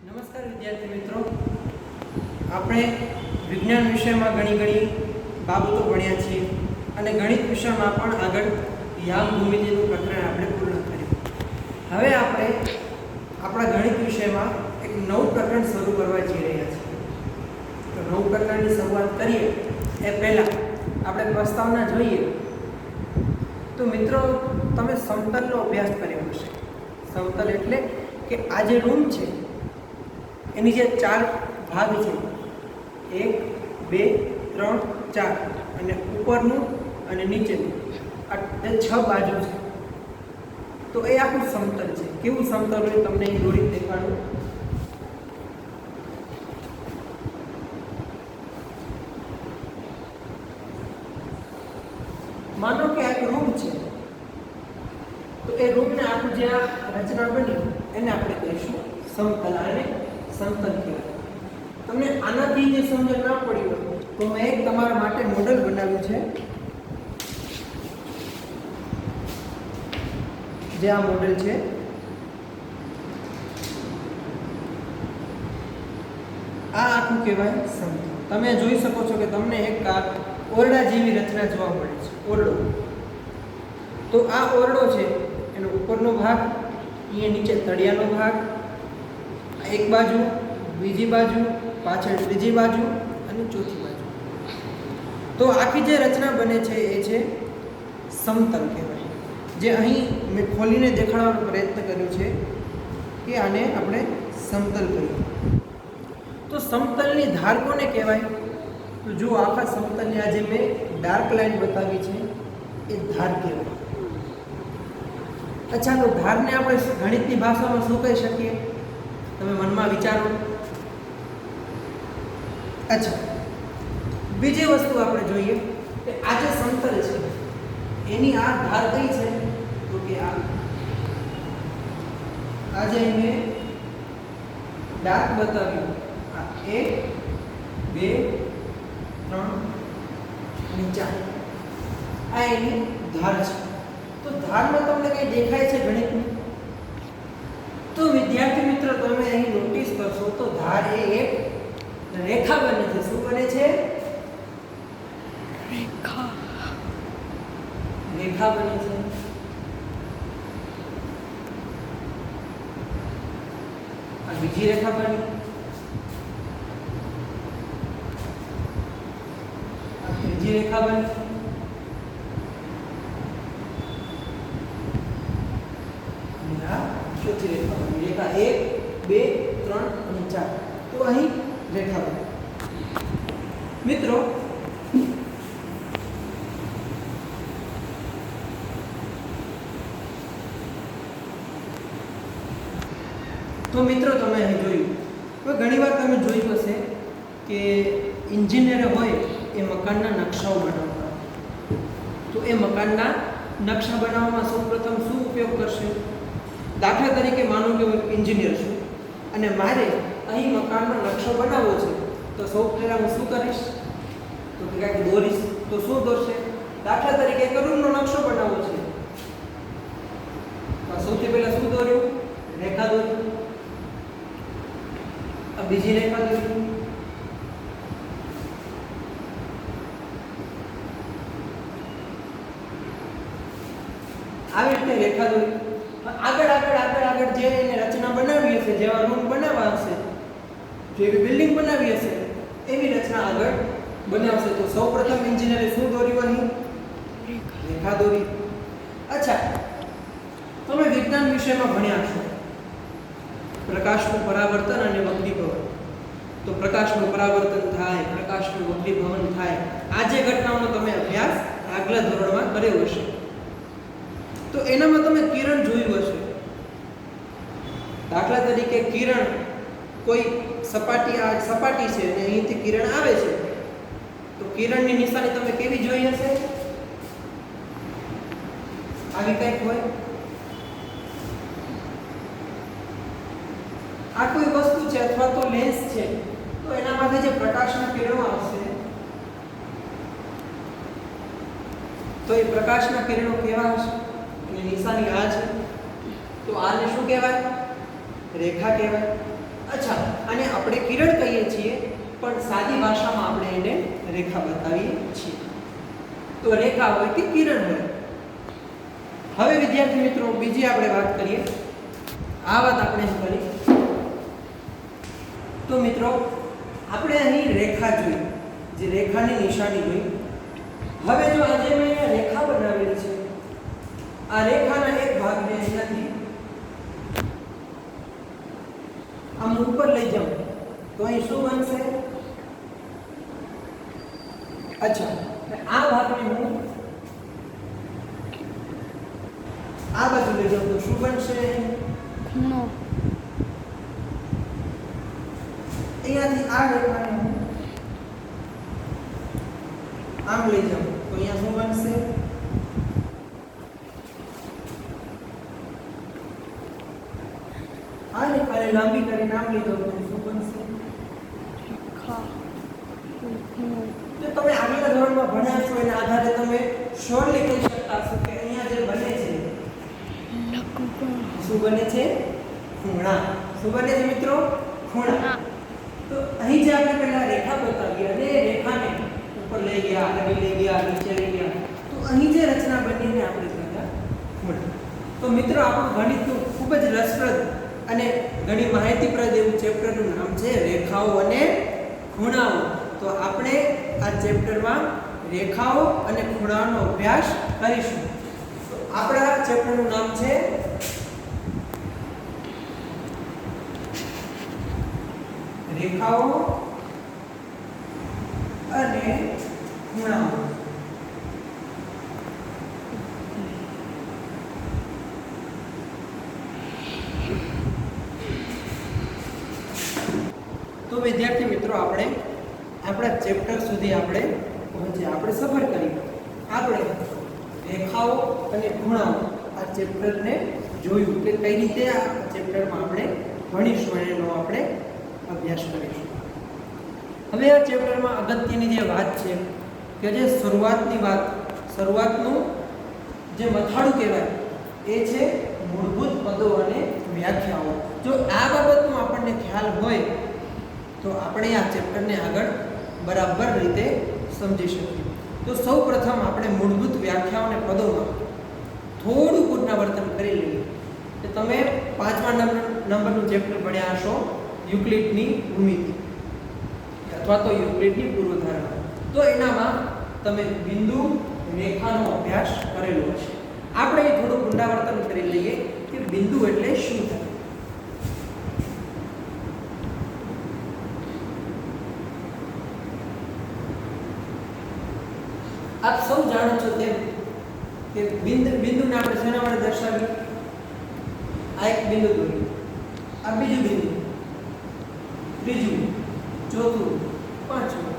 નમસ્કાર વિદ્યાર્થી મિત્રો, આપણે વિજ્ઞાન વિષયમાં ઘણી બાબતો ભણ્યા છીએ અને ગણિત વિષયમાં પણ આગળ યામ ભૂમિતિનું પ્રકરણ આપણે પૂર્ણ કર્યું. હવે આપણે આપણા ગણિત વિષયમાં એક નવું પ્રકરણ શરૂ કરવા જઈ રહ્યા છીએ. તો નવું પ્રકરણની શરૂઆત કરીએ એ પહેલાં આપણે પ્રસ્તાવના જોઈએ. તો મિત્રો, તમે સમતલનો અભ્યાસ કર્યો હશે. સમતલ એટલે કે આ જે રૂમ છે એની જે 4 ભાગ છે, 1, 2, 3, 4 અને ઉપરનું અને નીચેનું, આ 6 બાજુ છે. તો એ આખું સમતલ છે. કેવું સમતલ હોય તમને અહીં દોરી દેખાડું. માનો કે આ એક રૂમ છે, તો એ રૂમને આખું જે આ રચના બની એને આપણે કહીશું સમતલ. આને સમતલ કહેવાય. તમને આનાથી જે સમજણ ના પડી હોય તો મેં એક તમારા માટે મોડેલ બનાવ્યું છે. જે આ મોડેલ છે, આ આખું કહેવાય સમતલ. તમે જોઈ શકો છો કે તમને એક ઓરડા જેવી રચના જોવા મળે છે. ઓરડો. તો આ ઓરડો છે, એનો ઉપરનો ભાગ, અહીંયા નીચે તળિયાનો ભાગ, એક બાજુ, બીજી બાજુ, પાછળ ત્રીજી બાજુ અને ચોથી બાજુ. તો આખી જે રચના બને છે એ છે સમતલ કહેવાય. જે અહીં મેં ખોલીને દેખાડવાનો પ્રયત્ન કર્યો છે કે આને આપણે સમતલ કહીએ. તો સમતલની ધાર કોને કહેવાય? તો જો આખા સમતલની આ જે મેં ડાર્ક લાઈન બતાવી છે એ ધાર કહેવાય. અચ્છા, તો ધારને આપણે ગણિતની ભાષામાં શું કહી શકીએ? તમે મનમાં વિચારો. અચ્છા, બીજી વસ્તુ આપણે જોઈએ કે આ જે સમતલ છે એની આ ધાર કઈ છે? તો કે આ જે મેં ડાર્ક બતાવ્યું, આ 1, 2, 3 અને 4, આ એની ધાર છે. તો ધારમાં તમને કઈ દેખાય છે ગણિતનું? તો વિદ્યાર્થી મિત્રો, તમે અહીં નોટિસ કરશો તો ધાર એ એક રેખા બને છે. શું બને છે? રેખા બને છે. આ બીજી રેખા બની, આ ત્રીજી રેખા બની, ચોથી રેખા બની. રેખા 1, 2, 3 અને 4. તો અહીં રેખા બની. મિત્રો, તમે અહીં જોયું. તો ઘણીવાર તમે જોયું હશે કે એન્જિનિયર હોય એ મકાનના નકશાઓ બનાવતા. તો એ મકાનના નકશા બનાવવામાં સૌપ્રથમ શું ઉપયોગ કરશે? દાખલા તરીકે માનો કે હું એન્જિનિયર છું અને મારે અહીં મકાનનો નકશો બનાવવો છે. તો સૌ પહેલાં હું શું કરીશ? તો કાંઈક દોરીશ. તો શું દોરશે? દાખલા તરીકે એક રૂમનો નકશો બનાવવો છે. તો સૌથી પહેલાં શું દોર્યું? રેખા દોરી. આ બીજી રેખા દોરી. આવી રીતે રેખા દોરી. આગળ જે એને રચના બનાવી હશે, જેવા રૂમ બનાવવા હશે, જેવી બિલ્ડિંગ બનાવી હશે, એવી રચના આગળ બનાવશે. તો સૌપ્રથમ એન્જિનિયરે શું દોર્યું? અહીં રેખા દોરી. અચ્છા, તમે વિજ્ઞાન વિષયમાં ભણ્યા છો પ્રકાશનું પરાવર્તન અને વક્રીભવન. તો પ્રકાશનું પરાવર્તન થાય, પ્રકાશનું વક્રીભવન થાય, આ જે ઘટનાઓનો તમે અભ્યાસ આગલા ધોરણમાં કર્યો હશે. તો એનામાં તમે કિરણ જોયું હશે. દાખલા તરીકે કિરણ, કોઈ સપાટી છે અને અહીંથી કિરણ આવે છે, તો કિરણની નિશાની તમે કેવી જોઈ હશે? આવી કંઈક હોય. આ કોઈ વસ્તુ છે અથવા તો લેન્સ છે, તો એનામાંથી જે પ્રકાશના કિરણો આવશે, તો એ પ્રકાશના કિરણો કેવા હશે? એની નિશાની આ છે. તો આને શું કહેવાય? રેખા કહેવાય. અચ્છા, અને આપણે કિરણ કહીએ છીએ, પણ સાદી ભાષામાં આપણે એને રેખા બતાવીએ છીએ. તો રેખા હોય કે કિરણ હોય. હવે વિદ્યાર્થી મિત્રો બીજી આપણે વાત કરીએ. આ વાત આપણે કરી. તો મિત્રો આપણે અહીં રેખા જોઈ, જે રેખાની નિશાની જોઈ. હવે જો આજે મેં રેખા બનાવેલી છે, આ રેખાના એક ભાગને અહીંયાથી આમ ઉપર લઈ જાઉં તો અહીં શું બનશે? અચ્છા, આ ભાગને હું આ બાજુ લઈ જાઉં તો શું બનશે? ખૂણો. અહીંયાથી આ રેખાને હું આમ લઈ જાઉં તો અહીંયા શું બનશે? આ રેખાને લાંબી કરીને આમ લઈ જાઉં તો શું બનશે? રેખા. ખૂણો. જો તમે આગળના ધોરણમાં ભણ્યા છો એના આધારે તમે શ્યોરલી કહી શકતા હશો કે અહીંયા જે બને છે લઘુકોણ. શું બને છે? ખૂણા. શું બને છે મિત્રો? ખૂણા. તો અહીં જે આપણે પહેલા રેખા બતાવી અને રેખાને ઉપર લઈ ગયા, આગળ લઈ ગયા, નીચે લઈ ગયા, તો અહીં જે રચના બનીને આપણે કહેતા ખૂણા. તો મિત્રો આપણું ગણિતનું ખૂબ જ રસપ્રદ અને ઘણી માહિતીપ્રદ એવું ચેપ્ટરનું નામ છે રેખાઓ અને ખૂણાઓ. તો આપણે આ ચેપ્ટરમાં રેખાઓ અને ખૂણાઓનો અભ્યાસ કરીશું. તો આપણા ચેપ્ટરનું નામ છે રેખાઓ અને ખૂણાઓ. તો વિદ્યાર્થી મિત્રો આપણે આપણા ચેપ્ટર સુધી આપણે પહોંચ્યા, આપણે સફર કરી. આપણે રેખાઓ અને ખૂણાઓ આ ચેપ્ટરને જોયું કે કઈ રીતે આ ચેપ્ટરમાં આપણે ભણીશું અને એનો આપણે અભ્યાસ કરીશું. હવે આ ચેપ્ટરમાં અગત્યની જે વાત છે કે જે શરૂઆતનું જે મથાળું કહેવાય એ છે મૂળભૂત પદો અને વ્યાખ્યાઓ. જો આ બાબતનો આપણને ખ્યાલ હોય તો આપણે આ ચેપ્ટરને આગળ બરાબર રીતે સમજી શકીએ. તો સૌપ્રથમ આપણે મૂળભૂત વ્યાખ્યાઓ અને પદોમાં થોડું પુનરાવર્તન કરી લઈએ. કે તમે 5મા નંબરનું ચેપ્ટર ભણ્યા હશો, યુક્લિડની ભૂમિતિ અથવા તો યુક્લિડની પૂર્વધારણા. તો એનામાં તમે બિંદુ રેખાનો અભ્યાસ કરેલો હશે. આપણે એ થોડું પુનરાવર્તન કરી લઈએ કે બિંદુ એટલે શું થાય. આપ સૌ જાણો છો તેમ કે બિંદુને આપણે શેના વડે દર્શાવીએ? આ એક બિંદુ દોર્યું, આ બીજું બિંદુ, ત્રીજું, ચોથું, પાંચમું.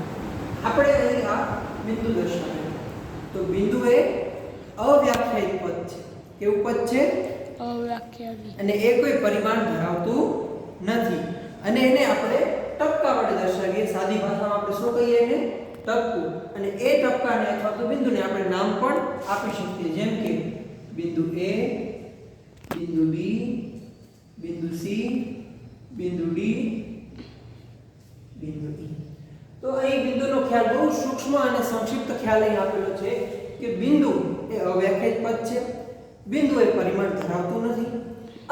આપણે અહીં આ બિંદુ દર્શાવ્યું. તો બિંદુ એ અવ્યાખ્યાયિત પદ છે. કેવું પદ છે? અવ્યાખ્યાયિત. અને એ કોઈ પરિમાણ ધરાવતું નથી. અને એને આપણે ટપકા વડે દર્શાવીએ. સાદી ભાષામાં આપણે શું કહીએ એને? ટપકું. અને એ ટપકાને અથવા તો બિંદુને આપણે નામ પણ આપી શકીએ, જેમ કે બિંદુ A, બિંદુ B, બિંદુ C, બિંદુ D, બિંદુ E. તો અહીં બિંદુનો ખ્યાલ બહુ સૂક્ષ્મ અને સંક્ષિપ્ત ખ્યાલ અહીં આપેલો છે કે બિંદુ એ અવ્યાખ્યાયિત પદ છે, બિંદુ એ પરિમાણ ધરાવતું નથી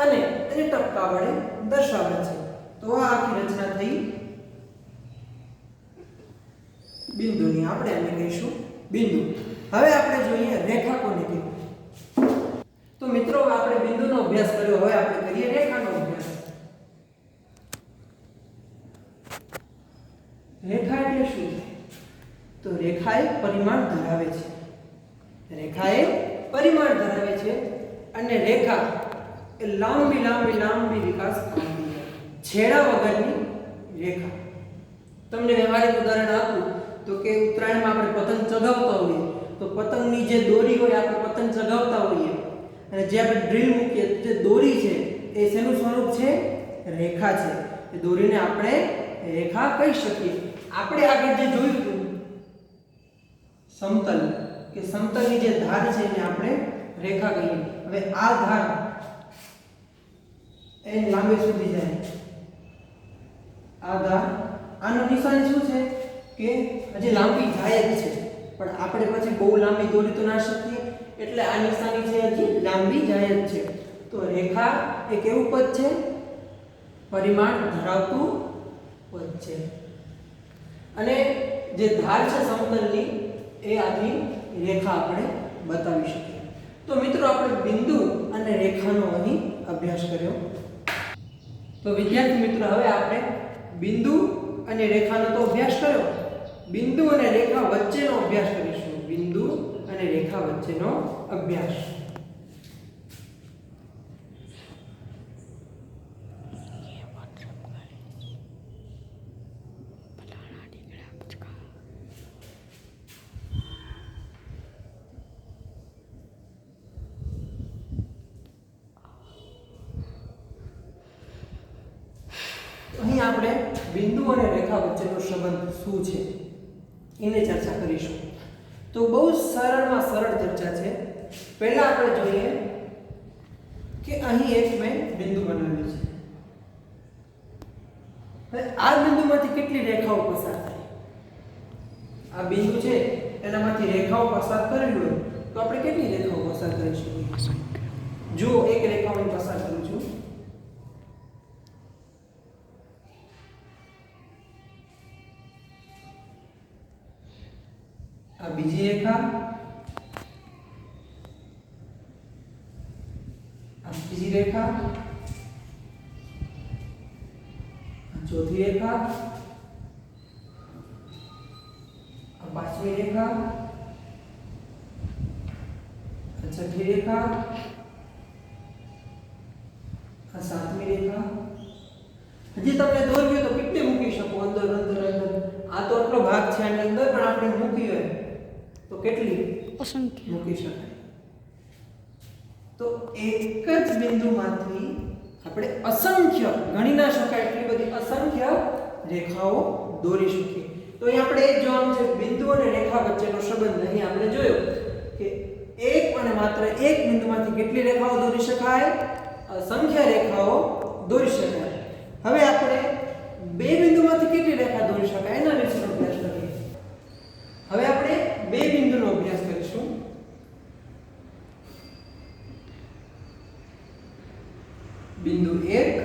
અને એને ટપકા વડે દર્શાવે છે. તો આ આખી રચના થઈ બિંદુની. આપણે એને કહીશું બિંદુ. હવે આપણે જોઈએ રેખા કોને કહેવાય. તો મિત્રો આપણે બિંદુનો અભ્યાસ કર્યો, હવે આપણે કરીએ રેખાનો અભ્યાસ. રેખા એટલે શું છે? તો રેખા એ પરિમાણ ધરાવે છે. રેખા એ પરિમાણ ધરાવે છે અને રેખા એ લાંબી લાંબી લાંબી વિકાસ પામતી છેડા વગરની રેખા. તમને વ્યવહારિક ઉદાહરણ આપું તો કે ઉત્તરાયણમાં આપણે પતંગ ચગાવતા હોઈએ તો પતંગની જે દોરી હોય આપણે પતંગ ચગાવતા હોઈએ અને જે આપણે ડ્રીલ મૂકીએ જે દોરી છે એ શેનું સ્વરૂપ છે? રેખા છે. એ દોરીને આપણે રેખા કહી શકીએ. આપણે આગળ જે જોયું હતું સમતલ, કે સમતલની જે ધાર છે એને આપણે રેખા કહીએ. હવે આ ધાર એ લાંબે સુધી જાય આ ધાર આનું નિશાની શું છે કે હજી લાંબી જાય જ છે, પણ આપણે પછી બહુ લાંબી દોરી તો ના શકીએ, એટલે આ નિશાની છે હજી લાંબી જાય જ છે. તો રેખા એ કેવું પદ છે? પરિમાણ ધરાવતું પદ છે. અને જે ધાર છે સમતલની એ આથી રેખા આપણે બતાવી શકીએ. તો મિત્રો આપણે બિંદુ અને રેખાનો અહીં અભ્યાસ કર્યો. તો વિદ્યાર્થી મિત્રો હવે આપણે બિંદુ અને રેખાનો તો અભ્યાસ કર્યો, બિંદુ અને રેખા વચ્ચેનો અભ્યાસ કરીશું. બિંદુ અને રેખા વચ્ચેનો અભ્યાસ. અહીં આપણે બિંદુ અને રેખા વચ્ચેનો સંબંધ શું છે એની ચર્ચા કરીશું. તો બહુ સરળમાં સરળ ચર્ચા છે. પહેલા આપણે જોઈએ કે અહીં એક મેં બિંદુ બનાવ્યું છે. હવે આ બિંદુમાંથી કેટલી રેખાઓ પસાર થાય? આ બિંદુ છે એનામાંથી રેખાઓ પસાર કરવી હોય તો આપણે કેટલી રેખાઓ પસાર કરી શકીએ? જો એક રેખા હું પસાર કરું છું, આ બીજી રેખા, આ ત્રીજી રેખા, આ ચોથી રેખા, આ પાંચમી રેખા, આ છઠ્ઠી રેખા, આ સાતમી રેખા. હજી તમને દોરવી તો કેટલી મૂકી શકો? અંદર અંદર અંદર. આ તો આટલો ભાગ છે આની અંદર, પણ આપણે મૂકી હોય તો કેટલી અસંખ્ય મૂકી શકાય? તો એક જ બિંદુમાંથી આપણે અસંખ્ય, ગણી ના શકાય એટલી બધી અસંખ્ય રેખાઓ દોરી શકીએ. તો અહીં આપણે એ જોવાનું છે બિંદુ અને રેખા વચ્ચેનો સંબંધ. અહીં આપણે જોયો કે એક અને માત્ર એક બિંદુમાંથી કેટલી રેખાઓ દોરી શકાય? અસંખ્ય રેખાઓ દોરી શકાય. હવે આપણે બે બિંદુમાંથી કેટલી રેખા દોરી શકાય એના વિશે અભ્યાસ કરીએ. હવે આપણે બે બિંદુનો અભ્યાસ કરીશું. બિંદુ 1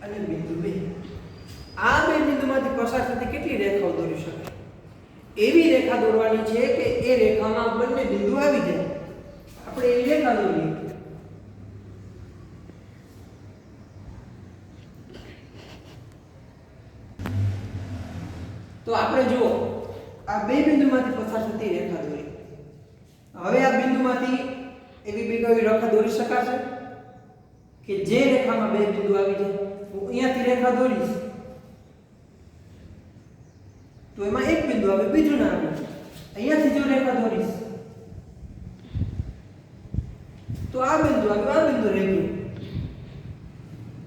અને બિંદુ 2. આ બે બિંદુમાંથી પસાર થતી કેટલી રેખાઓ દોરી શકાય? એવી રેખા દોરવાની છે કે એ રેખામાં બંને બિંદુ આવી જાય. આપણે એવી રેખા દોરીએ. તો આપણે જો આ બે બિંદુમાંથી પસાર થતી રેખા દોરી. હવે આ બિંદુમાંથી એવી બે કઈ રેખા દોરી શકાશે કે જે રેખામાં બે બિંદુ આવી જાય? હું અહીંયાથી રેખા દોરીશ તો એમાં એક બિંદુ આવે, બીજું ના આવે. અહીંયાથી જો રેખા દોરીશ તો આ બિંદુ આવે, આ બિંદુ રહી ગયું.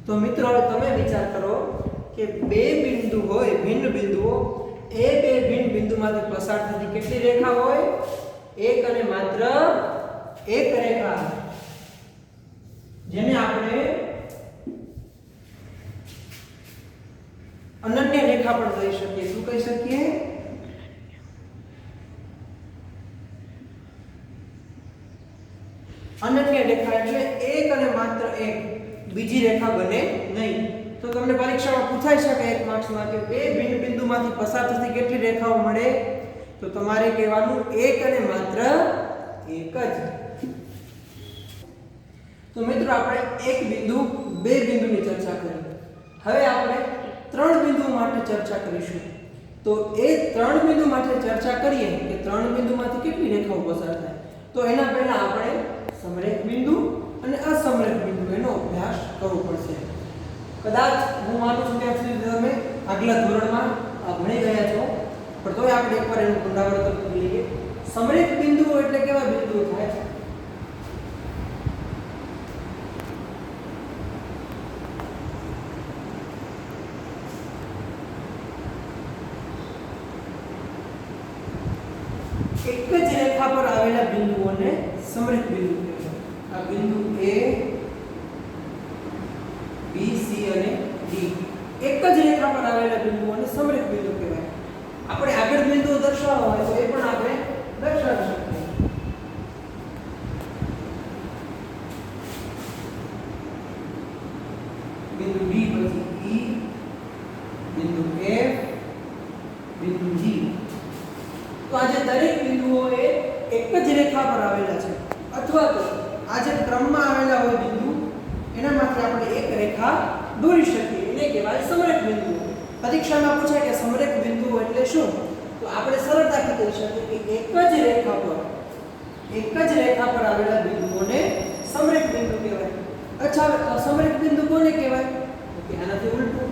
તો મિત્રો હવે તમે વિચાર કરો કે બે બિંદુ હોય, ભિન્ન બિંદુઓ, એ બે ભિન્ન બિંદુમાંથી પસાર થતી કેટલી રેખા હોય? એક અને માત્ર એક રેખા, જેને આપણે અનન્ય રેખા પણ કહી શકીએ. શું કહી શકીએ? અનન્ય રેખા એટલે એક અને માત્ર એક, બીજી રેખા બને નહીં. તો તમને પરીક્ષામાં પૂછાઈ શકે એક માર્ક્સમાં કે બે ભિન્ન બિંદુમાંથી પસાર થતી કેટલી રેખાઓ મળે? તો તમારે કહેવાનું એક અને માત્ર એક જ. તો મિત્રો આપણે એક બિંદુ, બે બિંદુની ચર્ચા કરી. હવે આપણે ત્રણ બિંદુઓ માટે ચર્ચા કરીશું. તો એ ત્રણ બિંદુ માટે ચર્ચા કરીએ કે ત્રણ બિંદુમાંથી કેટલી રેખાઓ પસાર થાય. તો એના પહેલા આપણે સમરેખ બિંદુ અને અસમરેખ બિંદુ એનો અભ્યાસ કરવો પડશે. કદાચ હું માનું છું ત્યાં સુધી તમે આગલા ધોરણમાં ભણી ગયા છો, પણ તોય આપણે એકવાર એનું પુનરાવર્તન કરી લઈએ. સમરેખ બિંદુઓ એટલે કેવા બિંદુઓ થાય? એક જ રેખા પર આવેલા બિંદુઓને સમરેખ બિંદુ કહેવાય. આ બિંદુ A, B, C અને D એક જ રેખા પર આવેલા બિંદુઓને સમરેખ બિંદુ કહેવાય. આપણે આગળ બિંદુઓ દર્શાવવા હોય તો એ પણ આપણે દર્શાવી શકીએ. બિંદુ D પછી E, બિંદુ F, બિંદુ G. તો આ જે દરેક બિંદુઓ એ એક જ રેખા પર આવેલા છે અથવા તો આ જે ક્રમમાં આવેલા હોય બિંદુ એનામાંથી આપણે એક રેખા દોરી શકીએ, એને કહેવાય સમરેખ બિંદુઓ. પરીક્ષામાં પૂછાય કે સમરેખ બિંદુઓ એટલે શું, તો આપણે સરળતાથી કહી શકીએ કે એક જ રેખા પર આવેલા બિંદુઓને સમરેખ બિંદુ કહેવાય. અચ્છા, અસમરેખ બિંદુ કોને કહેવાય? તો કે આનાથી ઉલટું,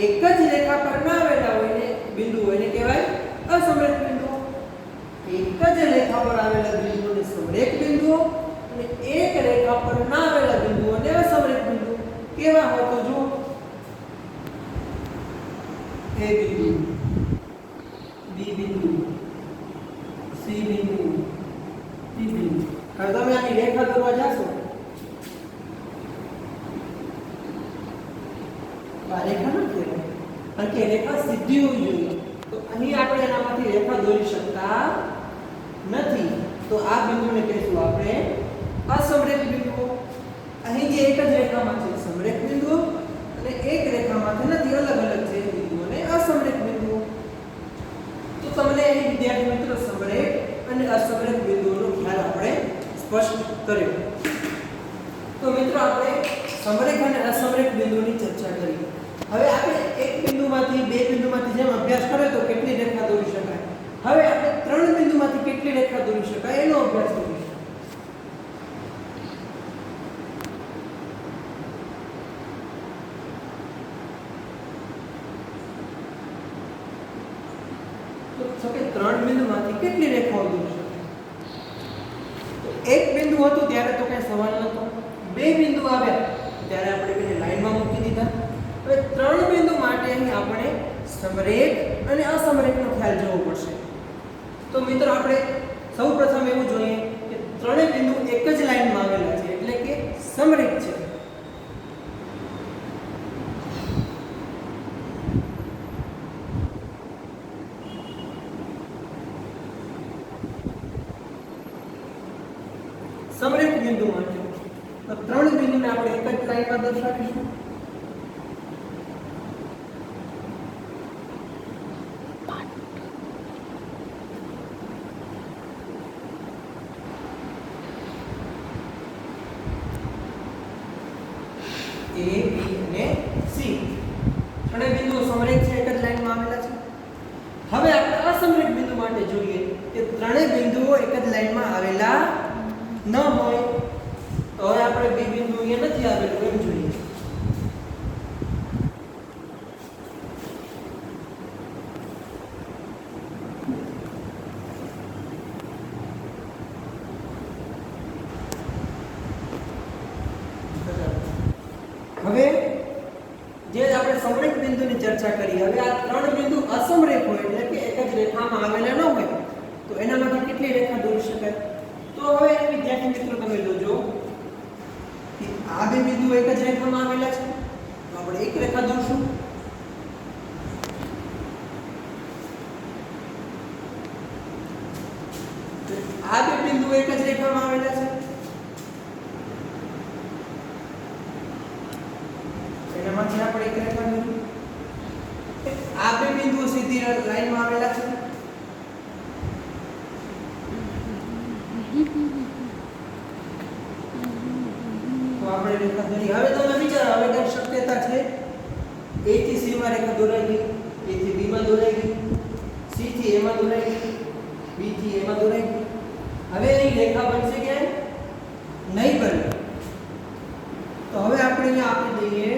એક જ રેખા પર ના આવેલા હોય બિંદુઓ એને કહેવાય અસમરેખ બિંદુઓ. એક જ રેખા પર આવેલા બિંદુઓને સમરેખ બિંદુઓ અને એક રેખા પર ના આવેલા બિંદુઓને અસમરેખ બિંદુ. કેવા હોય તો જુઓ, A બિંદુ, B બિંદુ, C બિંદુ, D બિંદુ. હવે તમે આની રેખા દોરવા જાશો, આ રેખા ન કહેવાય, કારણ કે રેખા સીધી હોવી જોઈએ. તો અહીં આપણે એનામાંથી રેખા દોરી શકતા નથી. તો આ બિંદુને કહીશું આપણે અસમરેખ બિંદુઓ. અહીં જે એક જ રેખામાં છે સમરેખ બિંદુઓ અને એક રેખામાંથી નથી, અલગ અલગ છે બિંદુઓને અસમરેખ બિંદુઓ. તો તમને અહીં વિદ્યાર્થી મિત્રો સમરેખ અને અસમરેખ બિંદુઓનો ખ્યાલ આપણે સ્પષ્ટ કર્યો. તો મિત્રો આપણે સમરેખ અને અસમરેખ બિંદુઓની ચર્ચા કરી. હવે આપણે એક બિંદુમાંથી બે બિંદુમાંથી જેમ અભ્યાસ કર્યો તો કેટલી રેખા દોરી શકાય, હવે આપણે ત્રણ બિંદુમાંથી કેટલી રેખા દોરી શકાય એનો અભ્યાસ કરીશું. તો કે ત્રણ બિંદુમાંથી કેટલી રેખાઓ દોરી શકાય? તો એક બિંદુ હતું ત્યારે તો કઈ સવાલ નહોતો. બે બિંદુ આવ્યા ત્યારે આપણે એને લાઈનમાં મૂકી દીધા. હવે ત્રણ બિંદુ માટે અહીં આપણે સમરેખ અને અસમરેખનો ખ્યાલ જોવો પડશે. તો મિત્રો આપણે સૌપ્રથમ એવું જોઈએ કે ત્રણેય બિંદુ એક જ લાઈનમાં આવેલા છે એટલે કે સમરેખ છે. સમરેખ બિંદુ માટે તો ત્રણ બિંદુને આપણે એક જ લાઈનમાં દર્શાવીશું. A, B અને C. ત્રણેય બિંદુઓ સમરેખ છે, એક જ લાઈનમાં આવેલા છે. હવે આપણે અસમરેખ બિંદુ માટે જોઈએ કે ત્રણેય બિંદુઓ એક જ લાઈનમાં આવેલા ન હોય તો હવે આપણે B બિંદુ અહીંયા નથી આવેલું એમ જોઈએ. હવે જે આપણે સમરેખ બિંદુની ચર્ચા કરી, હવે આ ત્રણ બિંદુ અસમરેખ હોય એટલે કે એક જ રેખામાં આવેલા ન હોય તો એનામાંથી કેટલી રેખા દોરી શકાય? તો હવે વિદ્યાર્થી મિત્રો તમે જોજો કે આ બે બિંદુ એક જ રેખામાં આવેલા છે તો આપણે એક રેખા દોરશું. આ બે બિંદુ એક જ રેખામાં આવેલા છે એનામાંથી આપણે એક રેખા દોરી. આ બે બિંદુઓ સીધી લાઈનમાં આવેલા છે તો આપણે રેખા દોરી. હવે તમે વિચારો, હવે કઈ શક્યતા છે A થી C માં રેખા દોરાઈ ગઈ, A થી B માં દોરાઈ ગઈ, C થી A માં દોરાઈ ગઈ, B થી A માં દોરાઈ ગઈ. હવે અહીં રેખા બનશે કે નહીં બને? તો હવે આપણે અહીંયા આપી દઈએ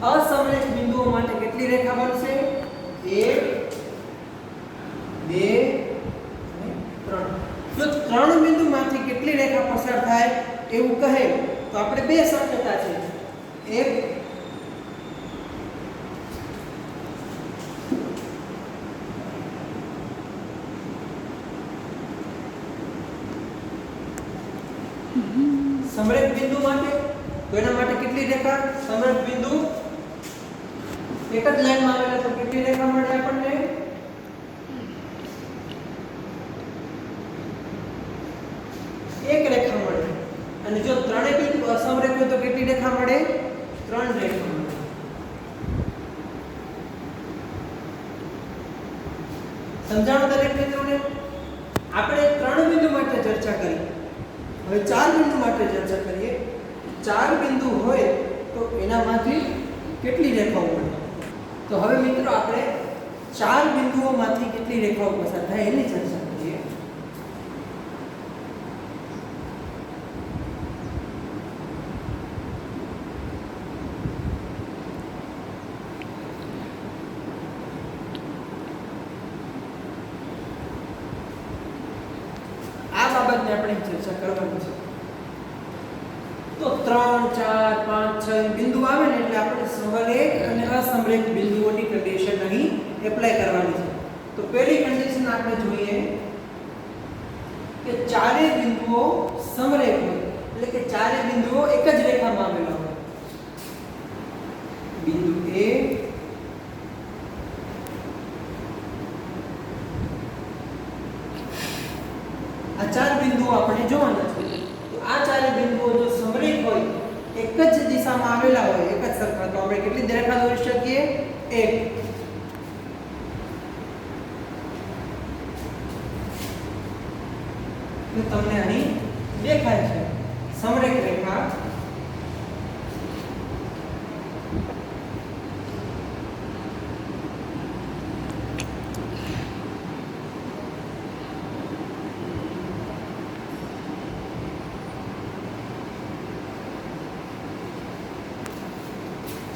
અસમરેખ બિંદુઓ માટે કેટલી રેખા બનશે? 1 2 અને 3. જો ત્રણ બિંદુમાંથી કેટલી રેખા પસાર થાય એવું કહે તો આપણે બે શક્યતા છે. એક સમરેખ બિંદુ માટે, તો એના માટે કેટલી રેખા? સમરેખ બિંદુ એક જ લાઈનમાં આવેલા તો કેટલી રેખા મળે આપણને? એક રેખા મળે. અને જો ત્રણેય બિંદુ અસમરેખ હોય તો કેટલી રેખા મળે? 3 રેખા મળે. સમજાણું દરેક મિત્રોને? આપણે 3 બિંદુ માટે ચર્ચા કરી. હવે 4 બિંદુ માટે ચર્ચા કરીએ. 4 બિંદુ હોય તો એનામાંથી કેટલી રેખાઓ મળે? તો હવે મિત્રો આપણે 4 બિંદુઓમાંથી કેટલી રેખાઓ પસાર થાય એની ચર્ચા કરીએ. આ બાબતને આપણે ચર્ચા કરવાની છે. તો 3 4 5 6 બિંદુ આવે ને એટલે આપણે સમરેખ અને અસમરેખ બિંદુઓની કન્ડિશન અહીં એપ્લાય કરવાની છે. તો પહેલી કન્ડિશન આપણે જોઈએ કે ચારે બિંદુઓ સમરેખ હોય એટલે કે ચારે બિંદુઓ એક જ રેખામાં આવેલા હોય. બિંદુ A, આ ચાર બિંદુઓ આપણે જોવાના છે. તો આ ચારે બિંદુઓ જો સમરેખ હોય, એક જ દિશામાં આવેલા હોય, એક જ સરખા, તો આપણે કેટલી રેખા દોરી શકીએ? એક. તો તમને અહીં દેખાય છે સમરેખ રેખા.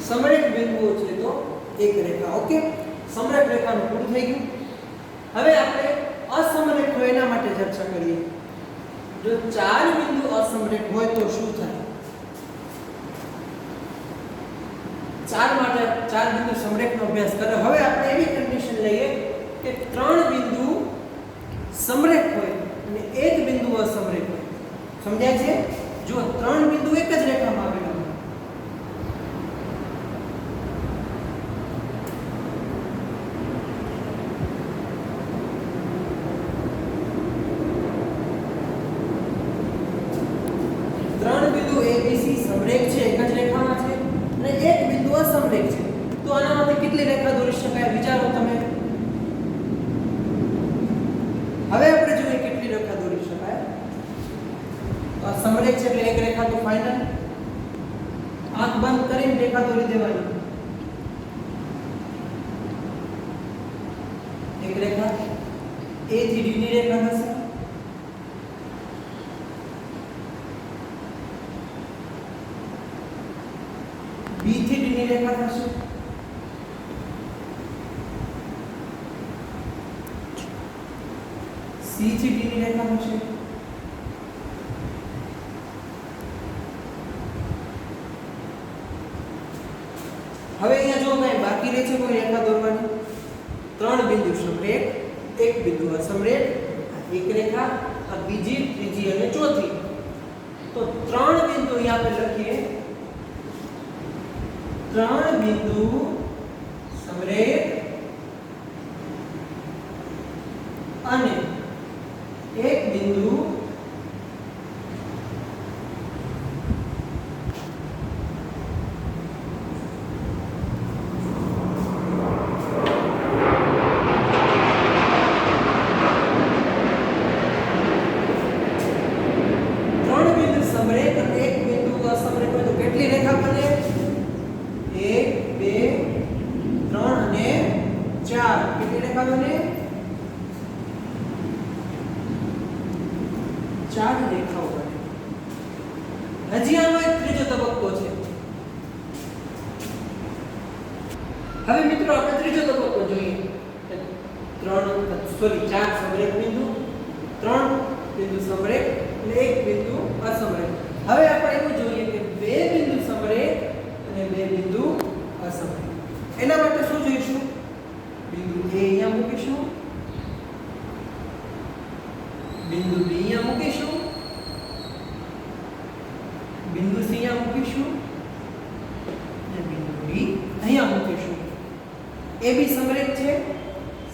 સમરેખ બિંદુઓ છે તો એક રેખા. ઓકે, સમરેખ રેખાનું પૂરું થઈ ગયું. હવે આપણે અસમરેખ હોય એના માટે ચર્ચા કરીએ. જો 4 બિંદુ અસમરેખ હોય તો શું થાય? 4 બિંદુ સમરેખનો અભ્યાસ કરે. હવે આપણે એવી કન્ડિશન લઈએ કે 3 બિંદુ સમરેખ હોય અને એક બિંદુ અસમરેખ હોય. સમજાય છે? જો 3 બિંદુ એક જ રેખામાં આવેલા હોય, સમરેખ છે, એક જ રેખામાં છે અને એક બિંદુ અસમરેખ છે, તો આનામાંથી કેટલી રેખા દોરી શકાય? વિચારો તમે. હવે આપણે જોઈએ કેટલી રેખા દોરી શકાય. તો આ સમરેખ છે એટલે એક રેખા તો ફાઇનલ. આંખ બંધ કરીને રેખા દોરી દેવાની. એક રેખા A થી D ની રેખા થશે. B થી D ની રેખા થશે. C થી D ની રેખા થશે. હવે અહીંયા જો કઈ બાકી રહે છે કોઈ રેખા દોરવાની? 3 બિંદુ સમરેખ, એક બિંદુ અસમરેખ, એક રેખા, આ બીજી, ત્રીજી અને ચોથી. તો 3 બિંદુ અહીંયા આપણે લખીએ. 3 બિંદુ સમરેખ અને એક બિંદુ સમરેખ અને એક બિંદુ અસમરેખ હોય તો કેટલી રેખા બને? 1 2 3 અને 4. કેટલી રેખા બને? 4 રેખાઓ બને. હજી આનો એક ત્રીજો તબક્કો છે. હવે મિત્રો આપણે ત્રીજો તબક્કો જોઈએ. 4 સમરેખ બિંદુ, 3 બિંદુ સમરેખ અને એક બિંદુ અસમરેખ. હવે આપણે એવું જોઈએ કે 2 બિંદુ સમરેખ અને 2 બિંદુ અસમરેખ. એના માટે શું જોઈશું? બિંદુ A અહીંયા મૂકીશું, બિંદુ B અહીંયા મૂકીશું, બિંદુ C અહીંયા મૂકીશું અને બિંદુ D અહીંયા મૂકીશું. AB સમરેખ છે,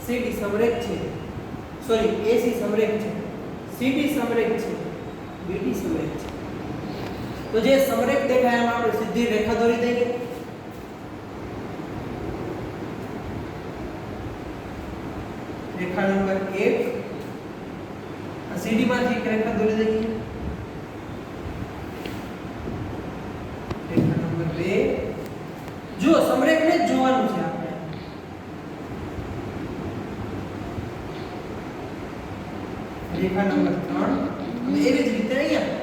CD સમરેખ છે, સોરી AC સમરેખ છે, CD સમરેખ છે, BD સમરેખ છે. તો જે સમરેખ દેખાય એમાં આપણે સીધી રેખા દોરી દઈએ. રેખા નંબર 1 આ CD માંથી એક રેખા દોરી દઈએ. રેખા નંબર 2 જો સમરેખને જ જોવાનું છે આપણે. રેખા નંબર 3 અને એવી જ રીતે અહીંયા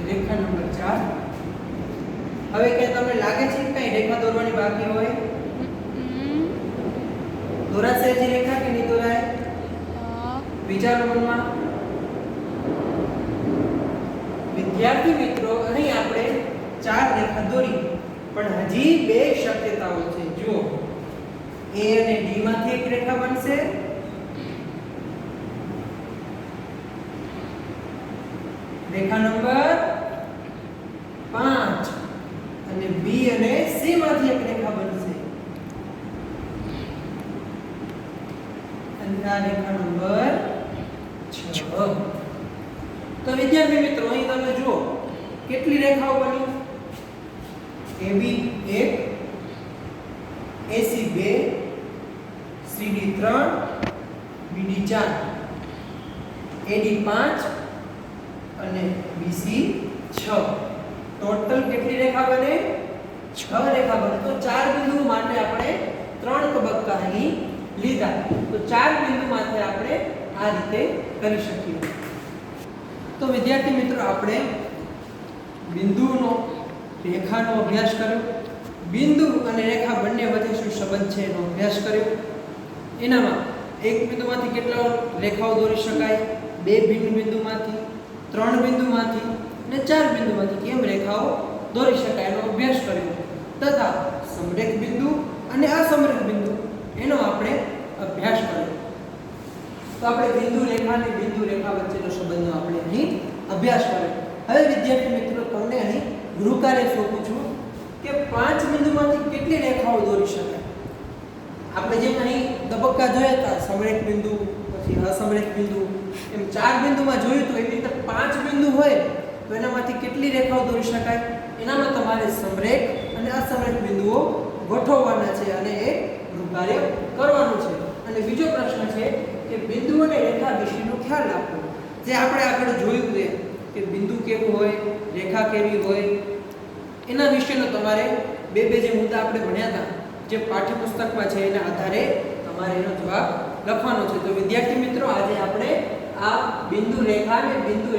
રેખા નંબર 4. હવે કે તમને લાગે છે કે કઈ રેખા દોરવાની બાકી હોય? દોરાશે હજી રેખા કે નહીં દોરાય? વિચારો મનમાં. વિદ્યાર્થી મિત્રો અહીં આપણે 4 રેખા દોરી પણ હજી 2 શક્યતાઓ છે. જુઓ A અને D માંથી એક રેખા બનશે, રેખા નંબર 5 અને B અને C માંથી એક રેખા બનશે, અને આ રેખા નંબર 6. તો વિદ્યાર્થી મિત્રો અહીં તમે જુઓ કેટલી રેખાઓ બની? AB 1, AC 2, CD 3, BD 4, AD 5 અને BC 6. ટોટલ કેટલી રેખા બને? 6 રેખા બને. તો 4 બિંદુ માટે આપણે 3 તબક્કા અહીં લીધા. તો 4 બિંદુ માટે આપણે આ રીતે કરી શકીએ. તો વિદ્યાર્થી મિત્રો આપણે બિંદુનો રેખાનો અભ્યાસ કર્યો, બિંદુ અને રેખા બંને વચ્ચે શું સંબંધ છે એનો અભ્યાસ કર્યો. એનામાં એક બિંદુમાંથી કેટલા રેખાઓ દોરી શકાય, 2 ભિન્ન બિંદુમાંથી, 3 બિંદુમાંથી અને 4 બિંદુમાંથી કેમ રેખાઓ દોરી શકાય એનો અભ્યાસ કર્યો, તથા સમરેખ બિંદુ અને અસમરેખ બિંદુ એનો આપણે અભ્યાસ કર્યો. તો આપણે બિંદુ રેખા અને બિંદુ રેખા વચ્ચેનો સંબંધનો આપણે અહીં અભ્યાસ કર્યો. હવે વિદ્યાર્થી મિત્રો તમને અહીં ગૃહકાર્ય સોંપું છું કે 5 બિંદુમાંથી કેટલી રેખાઓ દોરી શકાય. આપણે જેમ અહીં તબક્કા જોયા હતા, સમરેખ બિંદુ પછી અસમરેખ બિંદુ, એમ 4 બિંદુમાં જોયું તો એવી રીતે 5 બિંદુ હોય તો એનામાંથી કેટલી રેખાઓ દોરી શકાય. એનામાં તમારે સમરેખ અને અસમરેખ બિંદુઓ ગોઠવવાના છે અને એ ગૃહકાર્ય કરવાનું છે. અને બીજો પ્રશ્ન છે કે બિંદુ અને રેખા વિશેનો ખ્યાલ રાખવો. જે આપણે આગળ જોયું છે કે બિંદુ કેવું હોય, રેખા કેવી હોય, એના વિશેનો તમારે બે જે મુદ્દા આપણે ભણ્યા હતા જે પાઠ્યપુસ્તકમાં છે એના આધારે તમારે એનો જવાબ લખવાનો છે. તો વિદ્યાર્થી મિત્રો આજે આપણે આ બિંદુ રેખા અને બિંદુ